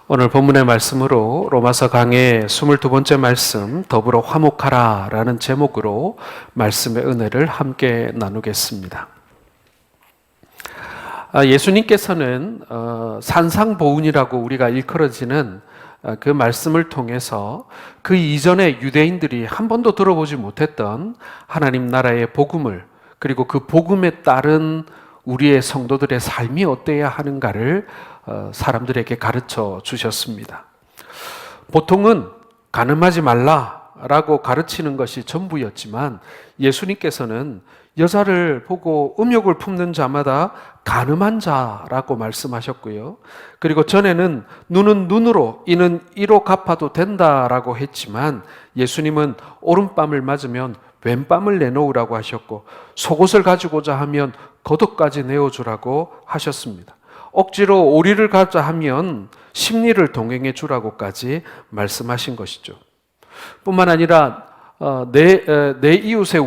오늘 본문의 말씀으로 로마서 강의 22번째 말씀 더불어 화목하라 라는 제목으로 말씀의 은혜를 함께 나누겠습니다. 예수님께서는 산상보훈이라고 우리가 일컬어지는 그 말씀을 통해서 그 이전에 유대인들이 한 번도 들어보지 못했던 하나님 나라의 복음을, 그리고 그 복음에 따른 우리의 성도들의 삶이 어때야 하는가를 사람들에게 가르쳐 주셨습니다. 보통은 가늠하지 말라라고 가르치는 것이 전부였지만 예수님께서는 여자를 보고 음욕을 품는 자마다 간음한 자라고 말씀하셨고요. 그리고 전에는 눈은 눈으로, 이는 이로 갚아도 된다라고 했지만 예수님은 오른뺨을 맞으면 왼뺨을 내놓으라고 하셨고, 속옷을 가지고자 하면 겉옷까지 내어주라고 하셨습니다. 억지로 오리를 가자 하면 십리를 동행해 주라고까지 말씀하신 것이죠. 뿐만 아니라 내 이웃의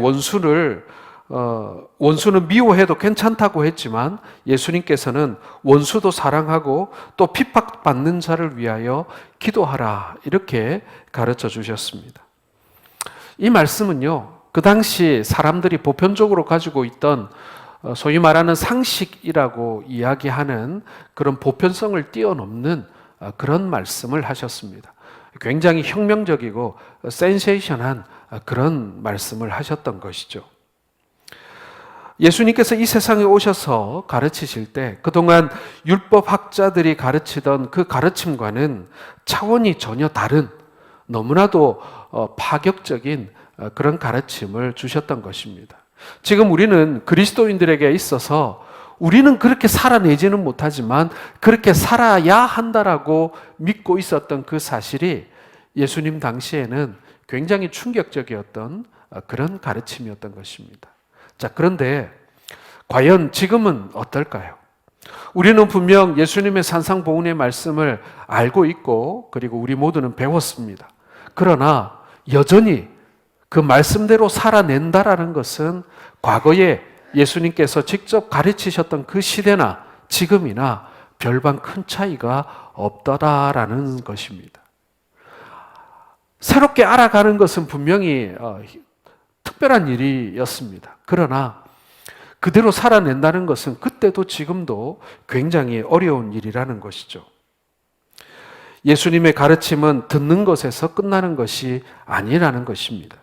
원수는 미워해도 괜찮다고 했지만 예수님께서는 원수도 사랑하고 또 핍박받는 자를 위하여 기도하라, 이렇게 가르쳐 주셨습니다. 이 말씀은요, 그 당시 사람들이 보편적으로 가지고 있던 소위 말하는 상식이라고 이야기하는 그런 보편성을 뛰어넘는 그런 말씀을 하셨습니다. 굉장히 혁명적이고 센세이션한 그런 말씀을 하셨던 것이죠. 예수님께서 이 세상에 오셔서 가르치실 때 그동안 율법학자들이 가르치던 그 가르침과는 차원이 전혀 다른, 너무나도 파격적인 그런 가르침을 주셨던 것입니다. 지금 우리는 그리스도인들에게 있어서 우리는 그렇게 살아내지는 못하지만 그렇게 살아야 한다라고 믿고 있었던 그 사실이 예수님 당시에는 굉장히 충격적이었던 그런 가르침이었던 것입니다. 자, 그런데 과연 지금은 어떨까요? 우리는 분명 예수님의 산상보훈의 말씀을 알고 있고, 그리고 우리 모두는 배웠습니다. 그러나 여전히 그 말씀대로 살아낸다라는 것은 과거에 예수님께서 직접 가르치셨던 그 시대나 지금이나 별반 큰 차이가 없다라는 것입니다. 새롭게 알아가는 것은 분명히 특별한 일이었습니다. 그러나 그대로 살아낸다는 것은 그때도 지금도 굉장히 어려운 일이라는 것이죠. 예수님의 가르침은 듣는 것에서 끝나는 것이 아니라는 것입니다.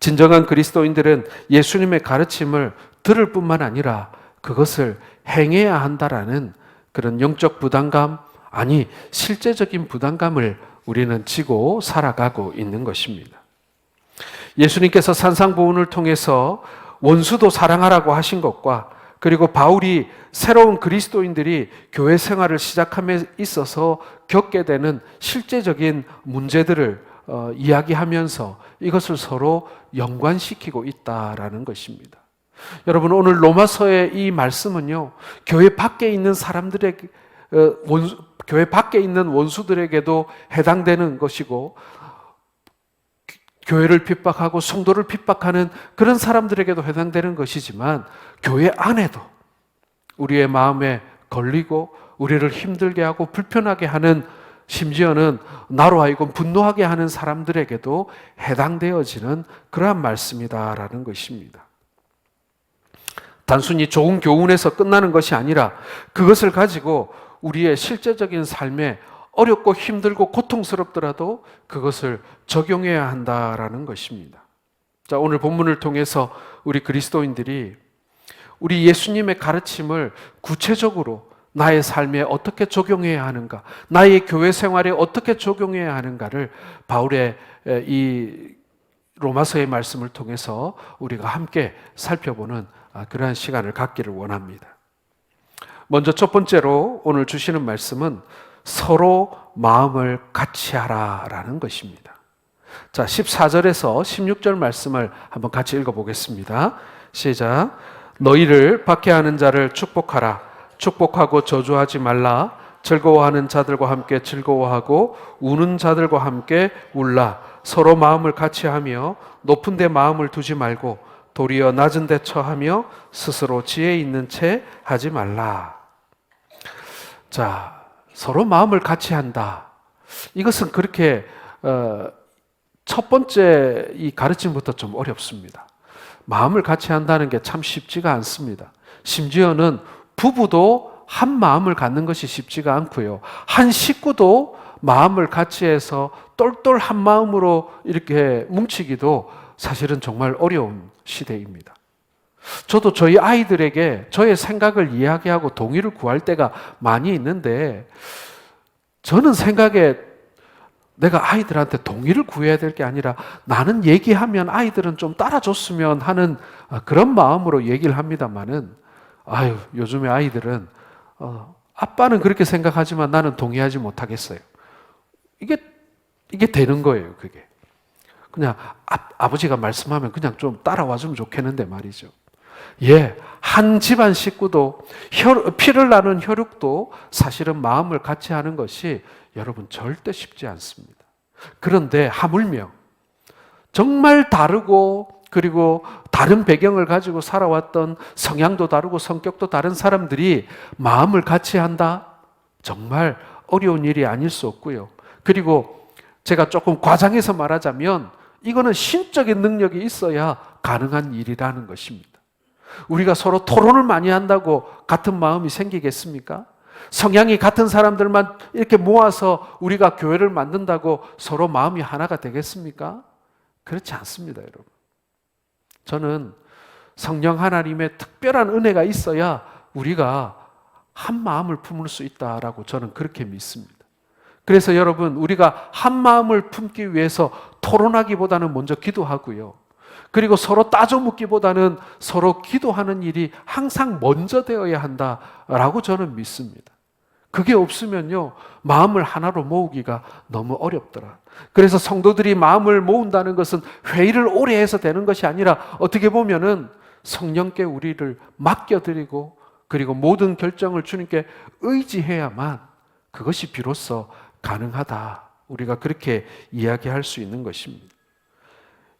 진정한 그리스도인들은 예수님의 가르침을 들을 뿐만 아니라 그것을 행해야 한다라는 그런 영적 부담감, 아니 실제적인 부담감을 우리는 지고 살아가고 있는 것입니다. 예수님께서 산상보훈을 통해서 원수도 사랑하라고 하신 것과, 그리고 바울이 새로운 그리스도인들이 교회 생활을 시작함에 있어서 겪게 되는 실제적인 문제들을 이야기하면서 이것을 서로 연관시키고 있다라는 것입니다. 여러분, 오늘 로마서의 이 말씀은요, 교회 밖에 있는 사람들에게, 교회 밖에 있는 원수들에게도 해당되는 것이고, 교회를 핍박하고 성도를 핍박하는 그런 사람들에게도 해당되는 것이지만, 교회 안에도 우리의 마음에 걸리고 우리를 힘들게 하고 불편하게 하는, 심지어는 나로 하여금 분노하게 하는 사람들에게도 해당되어지는 그러한 말씀이다라는 것입니다. 단순히 좋은 교훈에서 끝나는 것이 아니라 그것을 가지고 우리의 실제적인 삶에 어렵고 힘들고 고통스럽더라도 그것을 적용해야 한다라는 것입니다. 자, 오늘 본문을 통해서 우리 그리스도인들이 우리 예수님의 가르침을 구체적으로 나의 삶에 어떻게 적용해야 하는가, 나의 교회 생활에 어떻게 적용해야 하는가를 바울의 이 로마서의 말씀을 통해서 우리가 함께 살펴보는 그러한 시간을 갖기를 원합니다. 먼저 첫 번째로 오늘 주시는 말씀은 서로 마음을 같이 하라라는 것입니다. 자, 14절에서 16절 말씀을 한번 같이 읽어보겠습니다. 시작. 너희를 박해하는 자를 축복하라. 축복하고 저주하지 말라. 즐거워하는 자들과 함께 즐거워하고 우는 자들과 함께 울라. 서로 마음을 같이 하며 높은 데 마음을 두지 말고 도리어 낮은 데 처하며 스스로 지혜 있는 채 하지 말라. 자, 서로 마음을 같이 한다. 이것은 그렇게 첫 번째 이 가르침부터 좀 어렵습니다. 마음을 같이 한다는 게 참 쉽지가 않습니다. 심지어는 부부도 한 마음을 갖는 것이 쉽지가 않고요. 한 식구도 마음을 같이 해서 똘똘 한 마음으로 이렇게 뭉치기도 사실은 정말 어려운 시대입니다. 저도 저희 아이들에게 저의 생각을 이야기하고 동의를 구할 때가 많이 있는데, 저는 생각에 내가 아이들한테 동의를 구해야 될 게 아니라 나는 얘기하면 아이들은 좀 따라줬으면 하는 그런 마음으로 얘기를 합니다만은, 요즘에 아이들은 아빠는 그렇게 생각하지만 나는 동의하지 못하겠어요. 이게 되는 거예요, 그게. 그냥 아버지가 말씀하면 그냥 좀 따라와주면 좋겠는데 말이죠. 한 집안 식구도 피를 나눈 혈육도 사실은 마음을 같이 하는 것이 여러분 절대 쉽지 않습니다. 그런데 하물며 정말 다르고 그리고 다른 배경을 가지고 살아왔던 성향도 다르고 성격도 다른 사람들이 마음을 같이 한다? 정말 어려운 일이 아닐 수 없고요. 그리고 제가 조금 과장해서 말하자면 이거는 신적인 능력이 있어야 가능한 일이라는 것입니다. 우리가 서로 토론을 많이 한다고 같은 마음이 생기겠습니까? 성향이 같은 사람들만 이렇게 모아서 우리가 교회를 만든다고 서로 마음이 하나가 되겠습니까? 그렇지 않습니다, 여러분. 저는 성령 하나님의 특별한 은혜가 있어야 우리가 한 마음을 품을 수 있다라고 저는 그렇게 믿습니다. 그래서 여러분, 우리가 한 마음을 품기 위해서 토론하기보다는 먼저 기도하고요. 그리고 서로 따져 묻기보다는 서로 기도하는 일이 항상 먼저 되어야 한다라고 저는 믿습니다. 그게 없으면요, 마음을 하나로 모으기가 너무 어렵더라. 그래서 성도들이 마음을 모은다는 것은 회의를 오래 해서 되는 것이 아니라 어떻게 보면은 성령께 우리를 맡겨드리고 그리고 모든 결정을 주님께 의지해야만 그것이 비로소 가능하다. 우리가 그렇게 이야기할 수 있는 것입니다.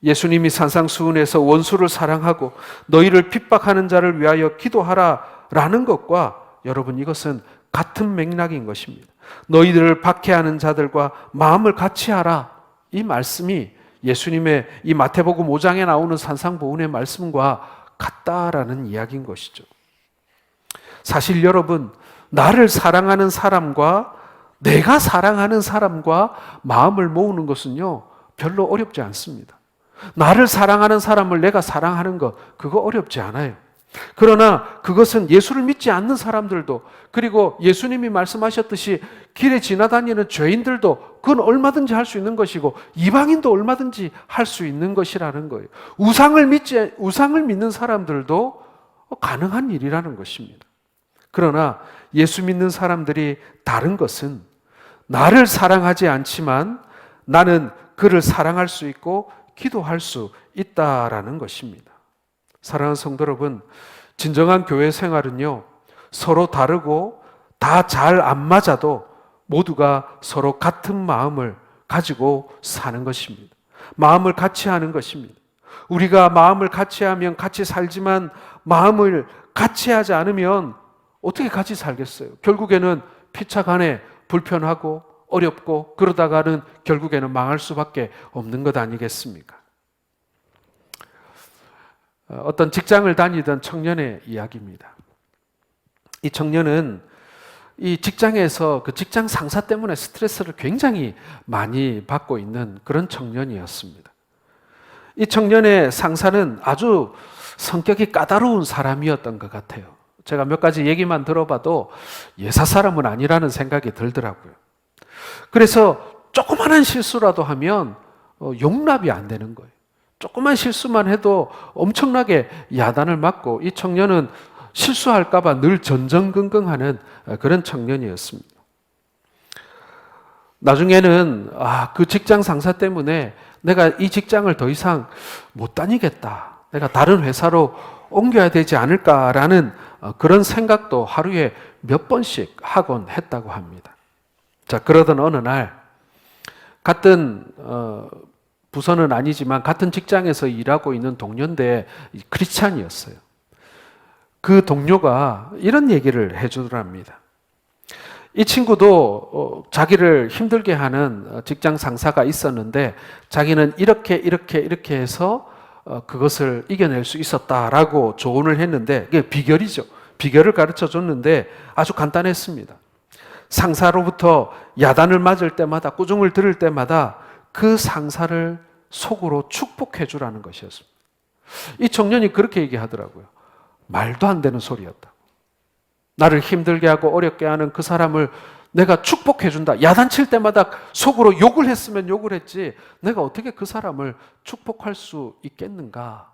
예수님이 산상수훈에서 원수를 사랑하고 너희를 핍박하는 자를 위하여 기도하라 라는 것과 여러분 이것은 같은 맥락인 것입니다. 너희들을 박해하는 자들과 마음을 같이 하라. 이 말씀이 예수님의 이 마태복음 5장에 나오는 산상보훈의 말씀과 같다라는 이야기인 것이죠. 사실 여러분, 나를 사랑하는 사람과 내가 사랑하는 사람과 마음을 모으는 것은요, 별로 어렵지 않습니다. 나를 사랑하는 사람을 내가 사랑하는 것, 그거 어렵지 않아요. 그러나 그것은 예수를 믿지 않는 사람들도, 그리고 예수님이 말씀하셨듯이 길에 지나다니는 죄인들도 그건 얼마든지 할 수 있는 것이고 이방인도 얼마든지 할 수 있는 것이라는 거예요. 우상을 믿는 사람들도 가능한 일이라는 것입니다. 그러나 예수 믿는 사람들이 다른 것은 나를 사랑하지 않지만 나는 그를 사랑할 수 있고 기도할 수 있다라는 것입니다. 사랑하는 성도 여러분, 진정한 교회 생활은요, 서로 다르고 다 잘 안 맞아도 모두가 서로 같은 마음을 가지고 사는 것입니다. 마음을 같이 하는 것입니다. 우리가 마음을 같이 하면 같이 살지만 마음을 같이 하지 않으면 어떻게 같이 살겠어요? 결국에는 피차간에 불편하고 어렵고 그러다가는 결국에는 망할 수밖에 없는 것 아니겠습니까? 어떤 직장을 다니던 청년의 이야기입니다. 이 청년은 이 직장에서 그 직장 상사 때문에 스트레스를 굉장히 많이 받고 있는 그런 청년이었습니다. 이 청년의 상사는 아주 성격이 까다로운 사람이었던 것 같아요. 제가 몇 가지 얘기만 들어봐도 예사 사람은 아니라는 생각이 들더라고요. 그래서 조그마한 실수라도 하면 용납이 안 되는 거예요. 조그만 실수만 해도 엄청나게 야단을 맞고 이 청년은 실수할까 봐 늘 전전긍긍하는 그런 청년이었습니다. 나중에는 그 직장 상사 때문에 내가 이 직장을 더 이상 못 다니겠다. 내가 다른 회사로 옮겨야 되지 않을까라는 그런 생각도 하루에 몇 번씩 하곤 했다고 합니다. 자, 그러던 어느 날 같은 부서는 아니지만 같은 직장에서 일하고 있는 동료인데 크리스찬이었어요. 그 동료가 이런 얘기를 해주더랍니다. 이 친구도 자기를 힘들게 하는 직장 상사가 있었는데 자기는 이렇게 해서 그것을 이겨낼 수 있었다라고 조언을 했는데 그게 비결이죠. 비결을 가르쳐 줬는데 아주 간단했습니다. 상사로부터 야단을 맞을 때마다 꾸중을 들을 때마다 그 상사를 속으로 축복해 주라는 것이었습니다. 이 청년이 그렇게 얘기하더라고요. 말도 안 되는 소리였다. 나를 힘들게 하고 어렵게 하는 그 사람을 내가 축복해 준다. 야단칠 때마다 속으로 욕을 했으면 욕을 했지 내가 어떻게 그 사람을 축복할 수 있겠는가.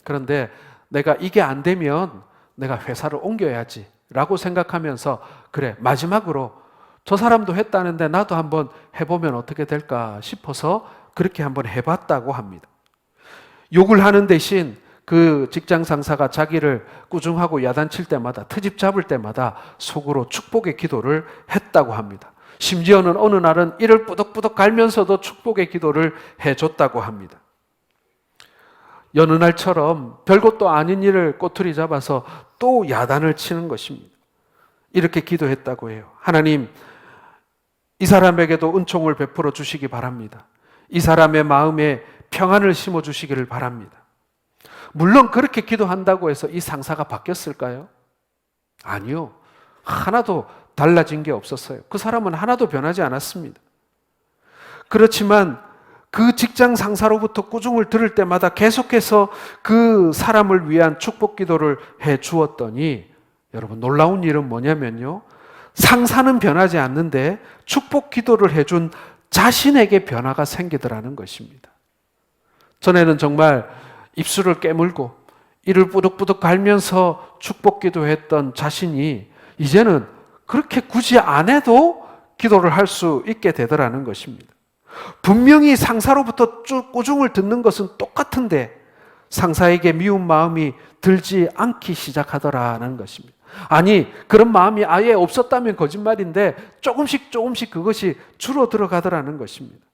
그런데 내가 이게 안 되면 내가 회사를 옮겨야지 라고 생각하면서 그래 마지막으로 저 사람도 했다는데 나도 한번 해보면 어떻게 될까 싶어서 그렇게 한번 해봤다고 합니다. 욕을 하는 대신 그 직장 상사가 자기를 꾸중하고 야단칠 때마다 트집 잡을 때마다 속으로 축복의 기도를 했다고 합니다. 심지어는 어느 날은 이를 뿌덕뿌덕 갈면서도 축복의 기도를 해줬다고 합니다. 여느 날처럼 별것도 아닌 일을 꼬투리 잡아서 또 야단을 치는 것입니다. 이렇게 기도했다고 해요. 하나님, 이 사람에게도 은총을 베풀어 주시기 바랍니다. 이 사람의 마음에 평안을 심어 주시기를 바랍니다. 물론 그렇게 기도한다고 해서 이 상사가 바뀌었을까요? 아니요. 하나도 달라진 게 없었어요. 그 사람은 하나도 변하지 않았습니다. 그렇지만 그 직장 상사로부터 꾸중을 들을 때마다 계속해서 그 사람을 위한 축복 기도를 해 주었더니 여러분 놀라운 일은 뭐냐면요. 상사는 변하지 않는데 축복 기도를 해준 자신에게 변화가 생기더라는 것입니다. 전에는 정말 입술을 깨물고 이를 뿌득뿌득 갈면서 축복 기도했던 자신이 이제는 그렇게 굳이 안 해도 기도를 할 수 있게 되더라는 것입니다. 분명히 상사로부터 꾸중을 듣는 것은 똑같은데 상사에게 미운 마음이 들지 않기 시작하더라는 것입니다. 아니 그런 마음이 아예 없었다면 거짓말인데 조금씩 그것이 줄어들어 가더라는 것입니다.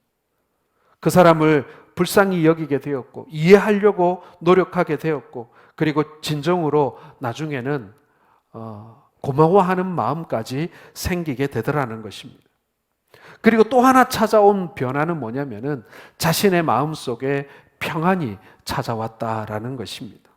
그 사람을 불쌍히 여기게 되었고 이해하려고 노력하게 되었고 그리고 진정으로 나중에는 고마워하는 마음까지 생기게 되더라는 것입니다. 그리고 또 하나 찾아온 변화는 뭐냐면은 자신의 마음속에 평안이 찾아왔다라는 것입니다.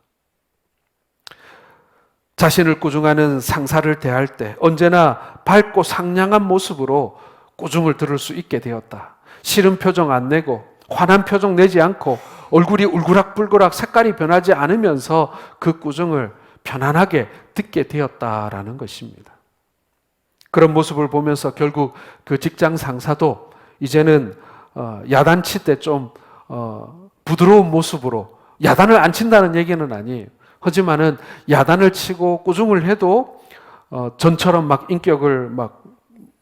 자신을 꾸중하는 상사를 대할 때 언제나 밝고 상냥한 모습으로 꾸중을 들을 수 있게 되었다. 싫은 표정 안 내고 화난 표정 내지 않고 얼굴이 울그락불그락 색깔이 변하지 않으면서 그 꾸중을 편안하게 듣게 되었다라는 것입니다. 그런 모습을 보면서 결국 그 직장 상사도 이제는 야단칠 때 좀 부드러운 모습으로 야단을 안 친다는 얘기는 아니에요. 하지만은 야단을 치고 꾸중을 해도 전처럼 막 인격을 막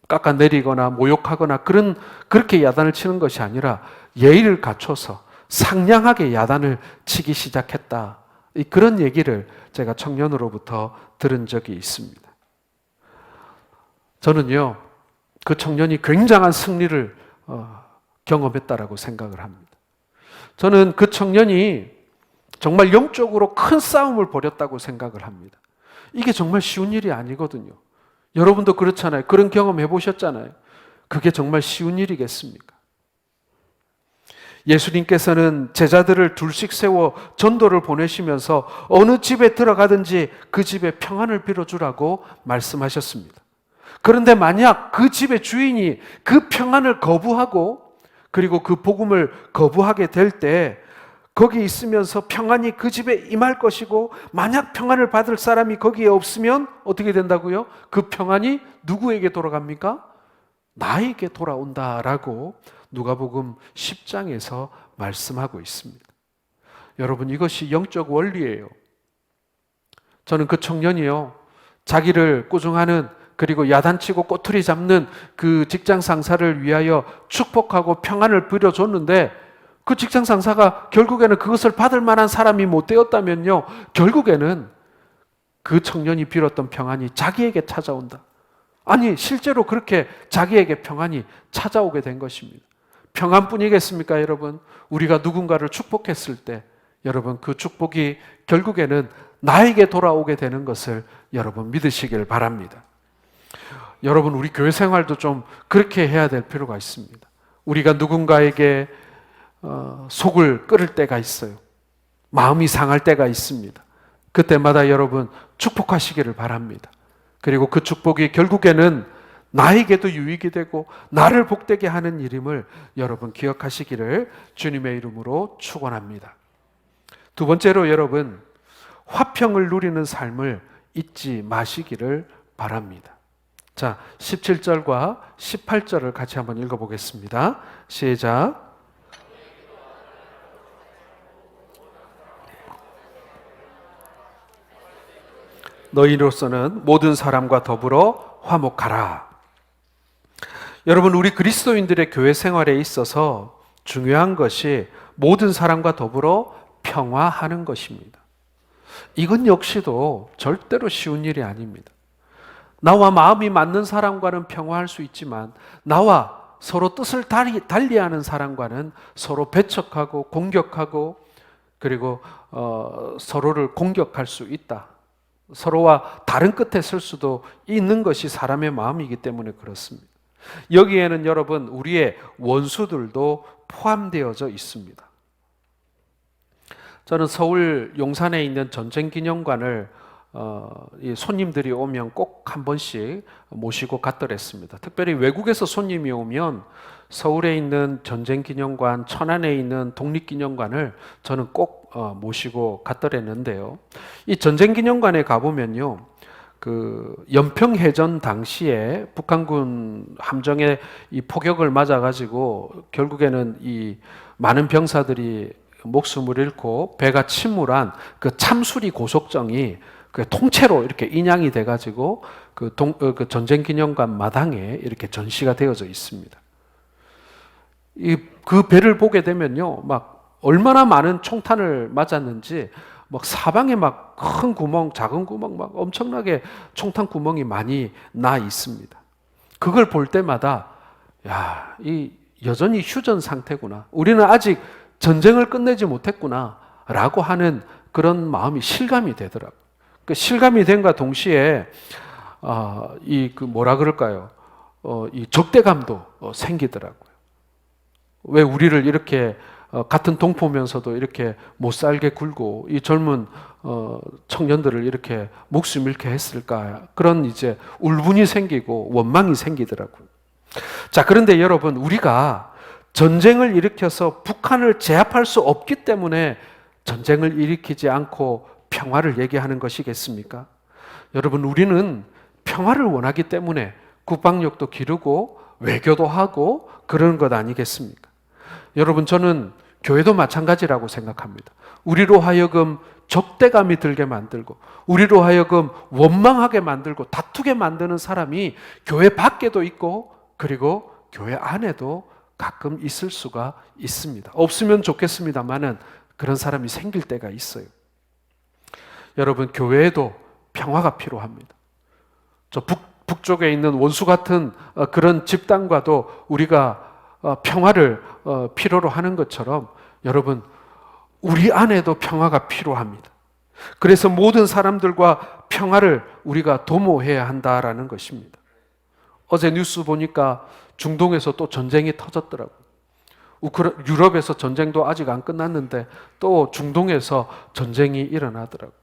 깎아내리거나 모욕하거나 그렇게 야단을 치는 것이 아니라 예의를 갖춰서 상냥하게 야단을 치기 시작했다. 그런 얘기를 제가 청년으로부터 들은 적이 있습니다. 저는요, 그 청년이 굉장한 승리를 경험했다라고 생각을 합니다. 저는 그 청년이 정말 영적으로 큰 싸움을 벌였다고 생각을 합니다. 이게 정말 쉬운 일이 아니거든요. 여러분도 그렇잖아요. 그런 경험 해보셨잖아요. 그게 정말 쉬운 일이겠습니까? 예수님께서는 제자들을 둘씩 세워 전도를 보내시면서 어느 집에 들어가든지 그 집에 평안을 빌어주라고 말씀하셨습니다. 그런데 만약 그 집의 주인이 그 평안을 거부하고 그리고 그 복음을 거부하게 될 때 거기 있으면서 평안이 그 집에 임할 것이고 만약 평안을 받을 사람이 거기에 없으면 어떻게 된다고요? 그 평안이 누구에게 돌아갑니까? 나에게 돌아온다라고 누가복음 10장에서 말씀하고 있습니다. 여러분 이것이 영적 원리예요. 저는 그 청년이요. 자기를 꾸중하는 그리고 야단치고 꼬투리 잡는 그 직장 상사를 위하여 축복하고 평안을 빌어줬는데 그 직장 상사가 결국에는 그것을 받을 만한 사람이 못 되었다면요. 결국에는 그 청년이 빌었던 평안이 자기에게 찾아온다. 아니 실제로 그렇게 자기에게 평안이 찾아오게 된 것입니다. 평안뿐이겠습니까 여러분? 우리가 누군가를 축복했을 때 여러분 그 축복이 결국에는 나에게 돌아오게 되는 것을 여러분 믿으시길 바랍니다. 여러분, 우리 교회 생활도 좀 그렇게 해야 될 필요가 있습니다. 우리가 누군가에게 속을 끓일 때가 있어요. 마음이 상할 때가 있습니다. 그때마다 여러분 축복하시기를 바랍니다. 그리고 그 축복이 결국에는 나에게도 유익이 되고 나를 복되게 하는 일임을 여러분 기억하시기를 주님의 이름으로 축원합니다. 두 번째로 여러분, 화평을 누리는 삶을 잊지 마시기를 바랍니다. 자, 17절과 18절을 같이 한번 읽어보겠습니다. 시작. 너희로서는 모든 사람과 더불어 화목하라. 여러분, 우리 그리스도인들의 교회 생활에 있어서 중요한 것이 모든 사람과 더불어 평화하는 것입니다. 이건 역시도 절대로 쉬운 일이 아닙니다. 나와 마음이 맞는 사람과는 평화할 수 있지만 나와 서로 뜻을 달리하는 사람과는 서로 배척하고 공격하고 그리고 서로를 공격할 수 있다. 서로와 다른 끝에 설 수도 있는 것이 사람의 마음이기 때문에 그렇습니다. 여기에는 여러분 우리의 원수들도 포함되어져 있습니다. 저는 서울 용산에 있는 전쟁기념관을 손님들이 오면 꼭 한 번씩 모시고 갔더랬습니다. 특별히 외국에서 손님이 오면 서울에 있는 전쟁기념관, 천안에 있는 독립기념관을 저는 꼭 모시고 갔더랬는데요. 이 전쟁기념관에 가보면요, 그 연평해전 당시에 북한군 함정의 이 포격을 맞아가지고 결국에는 이 많은 병사들이 목숨을 잃고 배가 침몰한 그 참수리 고속정이 그 통째로 이렇게 인양이 돼가지고 그 전쟁기념관 마당에 이렇게 전시가 되어져 있습니다. 그 배를 보게 되면요, 막 얼마나 많은 총탄을 맞았는지 막 사방에 막 큰 구멍, 작은 구멍, 막 엄청나게 총탄 구멍이 많이 나 있습니다. 그걸 볼 때마다 야, 이 여전히 휴전 상태구나. 우리는 아직 전쟁을 끝내지 못했구나라고 하는 그런 마음이 실감이 되더라고요. 그 실감이 된과 동시에 이 적대감도 생기더라고요. 왜 우리를 이렇게 같은 동포면서도 이렇게 못 살게 굴고 이 젊은 청년들을 이렇게 목숨 잃게 했을까? 그런 이제 울분이 생기고 원망이 생기더라고요. 자, 그런데 여러분, 우리가 전쟁을 일으켜서 북한을 제압할 수 없기 때문에 전쟁을 일으키지 않고 평화를 얘기하는 것이겠습니까? 여러분, 우리는 평화를 원하기 때문에 국방력도 기르고 외교도 하고 그러는 것 아니겠습니까? 여러분, 저는 교회도 마찬가지라고 생각합니다. 우리로 하여금 적대감이 들게 만들고 우리로 하여금 원망하게 만들고 다투게 만드는 사람이 교회 밖에도 있고 그리고 교회 안에도 가끔 있을 수가 있습니다. 없으면 좋겠습니다만은 그런 사람이 생길 때가 있어요. 여러분, 교회에도 평화가 필요합니다. 저 북쪽에 있는 원수 같은 그런 집단과도 우리가 평화를 필요로 하는 것처럼 여러분, 우리 안에도 평화가 필요합니다. 그래서 모든 사람들과 평화를 우리가 도모해야 한다라는 것입니다. 어제 뉴스 보니까 중동에서 또 전쟁이 터졌더라고요. 유럽에서 전쟁도 아직 안 끝났는데 또 중동에서 전쟁이 일어나더라고요.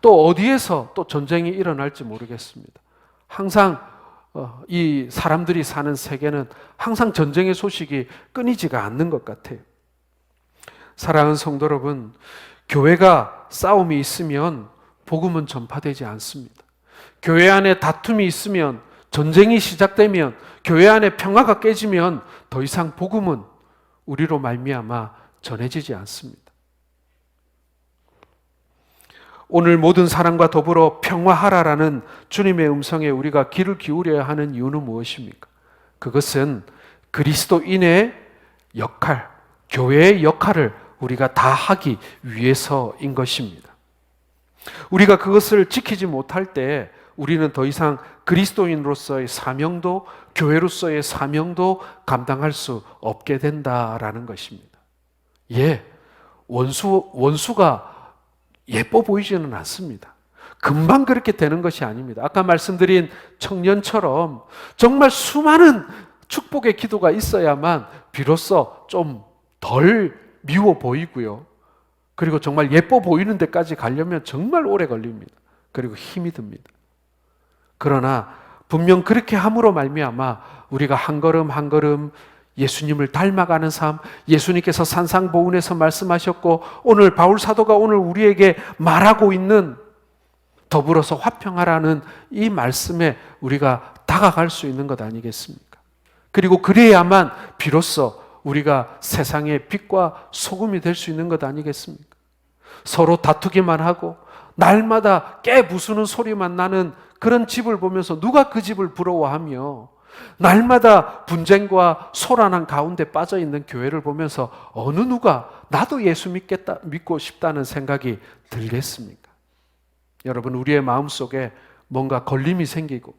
또 어디에서 또 전쟁이 일어날지 모르겠습니다. 항상 이 사람들이 사는 세계는 항상 전쟁의 소식이 끊이지가 않는 것 같아요. 사랑하는 성도 여러분, 교회가 싸움이 있으면 복음은 전파되지 않습니다. 교회 안에 다툼이 있으면, 전쟁이 시작되면, 교회 안에 평화가 깨지면 더 이상 복음은 우리로 말미암아 전해지지 않습니다. 오늘 모든 사람과 더불어 평화하라라는 주님의 음성에 우리가 귀를 기울여야 하는 이유는 무엇입니까? 그것은 그리스도인의 역할, 교회의 역할을 우리가 다 하기 위해서인 것입니다. 우리가 그것을 지키지 못할 때 우리는 더 이상 그리스도인으로서의 사명도, 교회로서의 사명도 감당할 수 없게 된다라는 것입니다. 원수가 예뻐 보이지는 않습니다. 금방 그렇게 되는 것이 아닙니다. 아까 말씀드린 청년처럼 정말 수많은 축복의 기도가 있어야만 비로소 좀 덜 미워 보이고요. 그리고 정말 예뻐 보이는 데까지 가려면 정말 오래 걸립니다. 그리고 힘이 듭니다. 그러나 분명 그렇게 함으로 말미암아 우리가 한 걸음 한 걸음 예수님을 닮아가는 삶, 예수님께서 산상보훈에서 말씀하셨고 오늘 바울 사도가 오늘 우리에게 말하고 있는 더불어서 화평하라는 이 말씀에 우리가 다가갈 수 있는 것 아니겠습니까? 그리고 그래야만 비로소 우리가 세상의 빛과 소금이 될 수 있는 것 아니겠습니까? 서로 다투기만 하고 날마다 깨 부수는 소리만 나는 그런 집을 보면서 누가 그 집을 부러워하며 날마다 분쟁과 소란한 가운데 빠져 있는 교회를 보면서 어느 누가 나도 예수 믿고 싶다는 생각이 들겠습니까? 여러분, 우리의 마음속에 뭔가 걸림이 생기고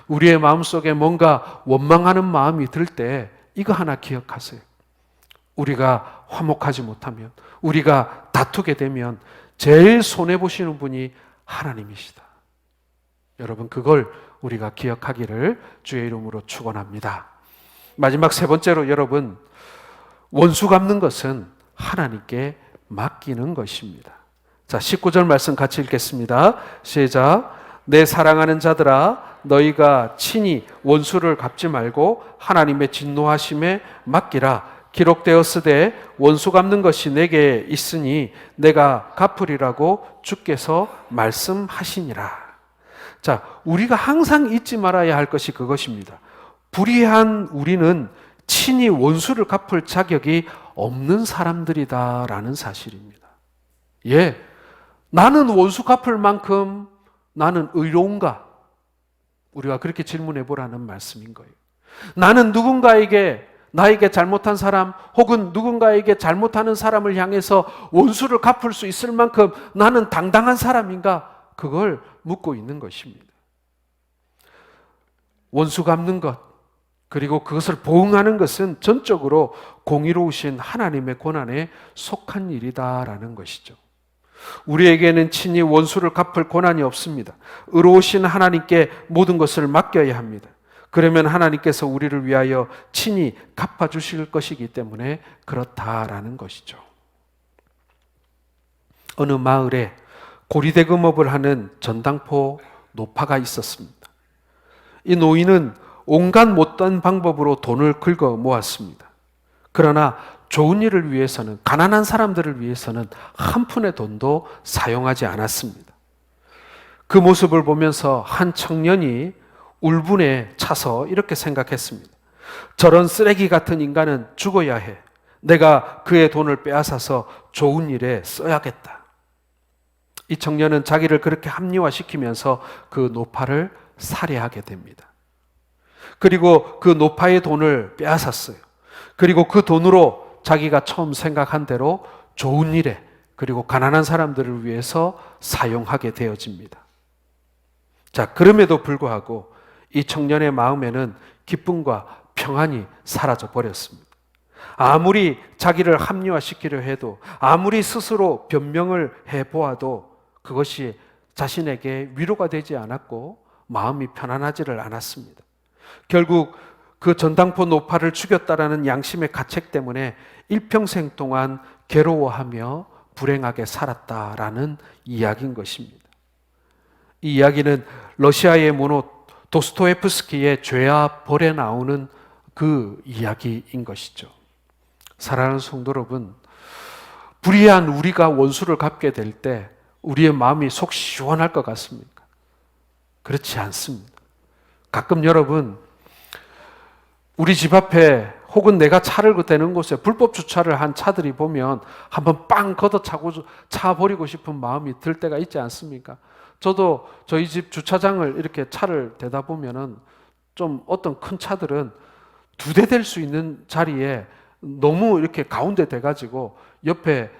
우리의 마음속에 뭔가 원망하는 마음이 들 때 이거 하나 기억하세요. 우리가 화목하지 못하면, 우리가 다투게 되면 제일 손해보시는 분이 하나님이시다. 여러분, 그걸 우리가 기억하기를 주의 이름으로 축원합니다. 마지막 세 번째로 여러분, 원수 갚는 것은 하나님께 맡기는 것입니다. 자, 19절 말씀 같이 읽겠습니다. 시작. 내 사랑하는 자들아, 너희가 친히 원수를 갚지 말고 하나님의 진노하심에 맡기라. 기록되었으되 원수 갚는 것이 내게 있으니 내가 갚으리라고 주께서 말씀하시니라. 자, 우리가 항상 잊지 말아야 할 것이 그것입니다. 불의한 우리는 친히 원수를 갚을 자격이 없는 사람들이다라는 사실입니다. 예, 나는 원수 갚을 만큼 나는 의로운가? 우리가 그렇게 질문해 보라는 말씀인 거예요. 나는 누군가에게 나에게 잘못한 사람 혹은 누군가에게 잘못하는 사람을 향해서 원수를 갚을 수 있을 만큼 나는 당당한 사람인가? 그걸 묻고 있는 것입니다. 원수 갚는 것, 그리고 그것을 보응하는 것은 전적으로 공의로우신 하나님의 권한에 속한 일이다라는 것이죠. 우리에게는 친히 원수를 갚을 권한이 없습니다. 의로우신 하나님께 모든 것을 맡겨야 합니다. 그러면 하나님께서 우리를 위하여 친히 갚아주실 것이기 때문에 그렇다라는 것이죠. 어느 마을에 고리대금업을 하는 전당포 노파가 있었습니다. 이 노인은 온갖 못된 방법으로 돈을 긁어 모았습니다. 그러나 좋은 일을 위해서는, 가난한 사람들을 위해서는 한 푼의 돈도 사용하지 않았습니다. 그 모습을 보면서 한 청년이 울분에 차서 이렇게 생각했습니다. 저런 쓰레기 같은 인간은 죽어야 해. 내가 그의 돈을 빼앗아서 좋은 일에 써야겠다. 이 청년은 자기를 그렇게 합리화시키면서 그 노파를 살해하게 됩니다. 그리고 그 노파의 돈을 빼앗았어요. 그리고 그 돈으로 자기가 처음 생각한 대로 좋은 일에, 그리고 가난한 사람들을 위해서 사용하게 되어집니다. 자, 그럼에도 불구하고 이 청년의 마음에는 기쁨과 평안이 사라져 버렸습니다. 아무리 자기를 합리화시키려 해도, 아무리 스스로 변명을 해보아도 그것이 자신에게 위로가 되지 않았고 마음이 편안하지를 않았습니다. 결국 그 전당포 노파를 죽였다라는 양심의 가책 때문에 일평생 동안 괴로워하며 불행하게 살았다라는 이야기인 것입니다. 이 이야기는 러시아의 문호 도스토옙스키의 죄와 벌에 나오는 그 이야기인 것이죠. 사랑하는 성도 여러분, 불의한 우리가 원수를 갚게 될 때 우리의 마음이 속 시원할 것 같습니까? 그렇지 않습니다. 가끔 여러분, 우리 집 앞에 혹은 내가 차를 대는 곳에 불법 주차를 한 차들이 보면 한번 빵 걷어차고 차버리고 싶은 마음이 들 때가 있지 않습니까? 저도 저희 집 주차장을 이렇게 차를 대다 보면은 좀 어떤 큰 차들은 2대 될 수 있는 자리에 너무 이렇게 가운데 돼가지고 옆에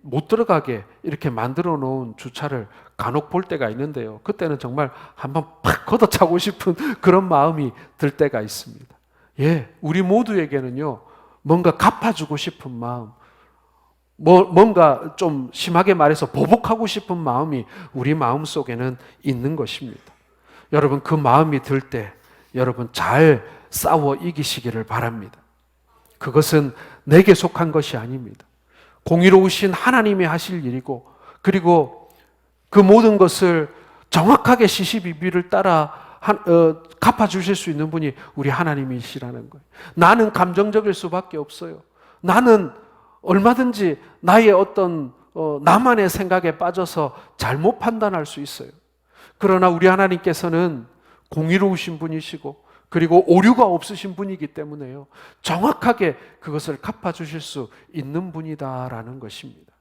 못 들어가게 이렇게 만들어 놓은 주차를 간혹 볼 때가 있는데요. 그때는 정말 한번 팍 걷어차고 싶은 그런 마음이 들 때가 있습니다. 예, 우리 모두에게는요, 뭔가 갚아주고 싶은 마음, 뭔가 좀 심하게 말해서 보복하고 싶은 마음이 우리 마음 속에는 있는 것입니다. 여러분, 그 마음이 들 때 여러분 잘 싸워 이기시기를 바랍니다. 그것은 내게 속한 것이 아닙니다. 공의로우신 하나님이 하실 일이고, 그리고 그 모든 것을 정확하게 시시비비를 따라 갚아주실 수 있는 분이 우리 하나님이시라는 거예요. 나는 감정적일 수밖에 없어요. 나는 얼마든지 나의 어떤 나만의 생각에 빠져서 잘못 판단할 수 있어요. 그러나 우리 하나님께서는 공의로우신 분이시고, 그리고 오류가 없으신 분이기 때문에요, 정확하게 그것을 갚아주실 수 있는 분이다라는 것입니다.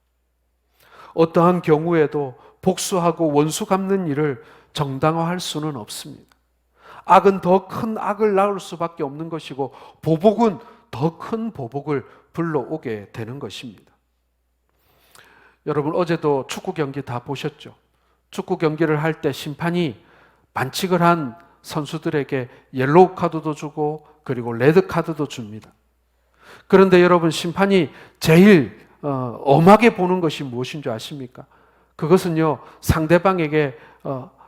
어떠한 경우에도 복수하고 원수 갚는 일을 정당화할 수는 없습니다. 악은 더 큰 악을 낳을 수밖에 없는 것이고, 보복은 더 큰 보복을 불러오게 되는 것입니다. 여러분, 어제도 축구 경기 다 보셨죠? 축구 경기를 할 때 심판이 반칙을 한 선수들에게 옐로우 카드도 주고 그리고 레드 카드도 줍니다. 그런데 여러분, 심판이 제일 엄하게 보는 것이 무엇인 줄 아십니까? 그것은요, 상대방에게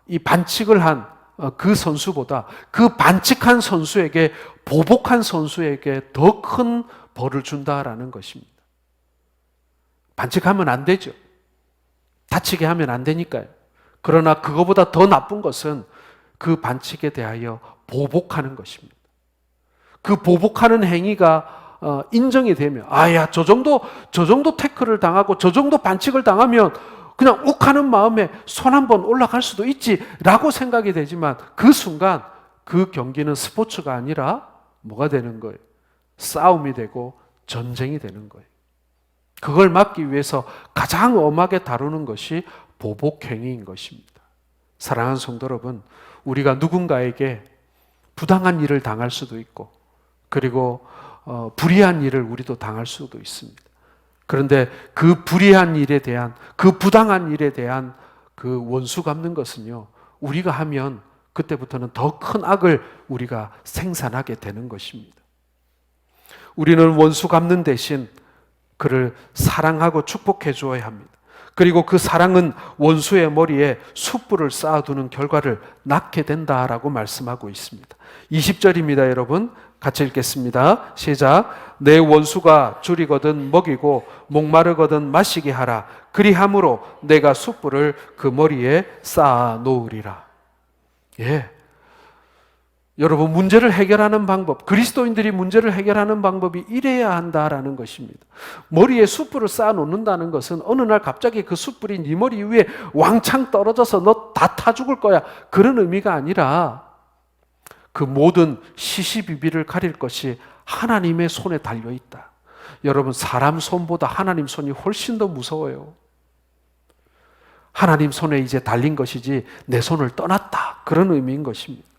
이 반칙을 한 그 선수보다 그 반칙한 선수에게, 보복한 선수에게 더 큰 벌을 준다라는 것입니다. 반칙하면 안 되죠. 다치게 하면 안 되니까요. 그러나 그거보다 더 나쁜 것은 그 반칙에 대하여 보복하는 것입니다. 그 보복하는 행위가 인정이 되면, 저 정도 태클을 당하고 저 정도 반칙을 당하면 그냥 욱하는 마음에 손 한번 올라갈 수도 있지라고 생각이 되지만, 그 순간 그 경기는 스포츠가 아니라 뭐가 되는 거예요? 싸움이 되고 전쟁이 되는 거예요. 그걸 막기 위해서 가장 엄하게 다루는 것이 보복행위인 것입니다. 사랑하는 성도 여러분, 우리가 누군가에게 부당한 일을 당할 수도 있고, 그리고 불의한 일을 우리도 당할 수도 있습니다. 그런데 그 불의한 일에 대한, 그 부당한 일에 대한 그 원수 갚는 것은요, 우리가 하면 그때부터는 더 큰 악을 우리가 생산하게 되는 것입니다. 우리는 원수 갚는 대신 그를 사랑하고 축복해 주어야 합니다. 그리고 그 사랑은 원수의 머리에 숯불을 쌓아두는 결과를 낳게 된다라고 말씀하고 있습니다. 20절입니다, 여러분. 같이 읽겠습니다. 시작. 내 원수가 줄이거든 먹이고 목마르거든 마시게 하라. 그리함으로 내가 숯불을 그 머리에 쌓아 놓으리라. 예. 여러분, 문제를 해결하는 방법, 그리스도인들이 문제를 해결하는 방법이 이래야 한다라는 것입니다. 머리에 숯불을 쌓아 놓는다는 것은 어느 날 갑자기 그 숯불이 네 머리 위에 왕창 떨어져서 너 다 타 죽을 거야, 그런 의미가 아니라, 그 모든 시시비비를 가릴 것이 하나님의 손에 달려 있다. 여러분, 사람 손보다 하나님 손이 훨씬 더 무서워요. 하나님 손에 이제 달린 것이지 내 손을 떠났다, 그런 의미인 것입니다.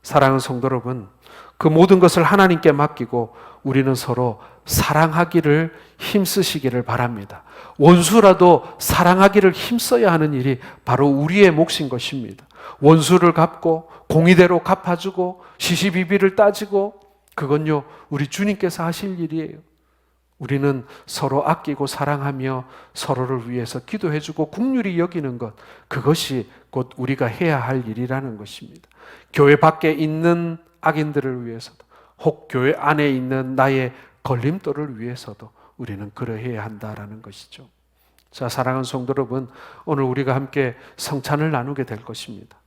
사랑하는 성도 여러분, 그 모든 것을 하나님께 맡기고 우리는 서로 사랑하기를 힘쓰시기를 바랍니다. 원수라도 사랑하기를 힘써야 하는 일이 바로 우리의 몫인 것입니다. 원수를 갚고 공의대로 갚아주고 시시비비를 따지고, 그건요, 우리 주님께서 하실 일이에요. 우리는 서로 아끼고 사랑하며 서로를 위해서 기도해주고 긍휼히 여기는 것, 그것이 곧 우리가 해야 할 일이라는 것입니다. 교회 밖에 있는 악인들을 위해서도, 혹 교회 안에 있는 나의 걸림돌을 위해서도 우리는 그러해야 한다라는 것이죠. 자, 사랑하는 성도 여러분, 오늘 우리가 함께 성찬을 나누게 될 것입니다.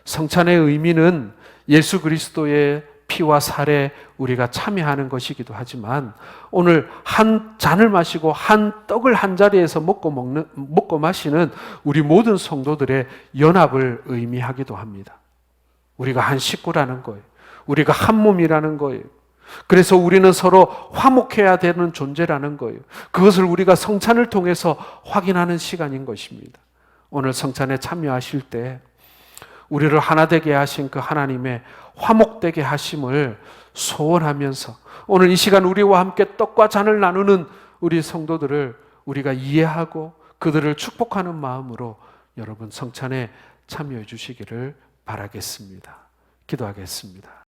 성찬의 의미는 예수 그리스도의 피와 살에 우리가 참여하는 것이기도 하지만, 오늘 한 잔을 마시고 한 떡을 한 자리에서 먹고 마시는 우리 모든 성도들의 연합을 의미하기도 합니다. 우리가 한 식구라는 거예요. 우리가 한 몸이라는 거예요. 그래서 우리는 서로 화목해야 되는 존재라는 거예요. 그것을 우리가 성찬을 통해서 확인하는 시간인 것입니다. 오늘 성찬에 참여하실 때 우리를 하나 되게 하신 그 하나님의 화목되게 하심을 소원하면서, 오늘 이 시간 우리와 함께 떡과 잔을 나누는 우리 성도들을 우리가 이해하고 그들을 축복하는 마음으로 여러분 성찬에 참여해 주시기를 바라겠습니다. 기도하겠습니다.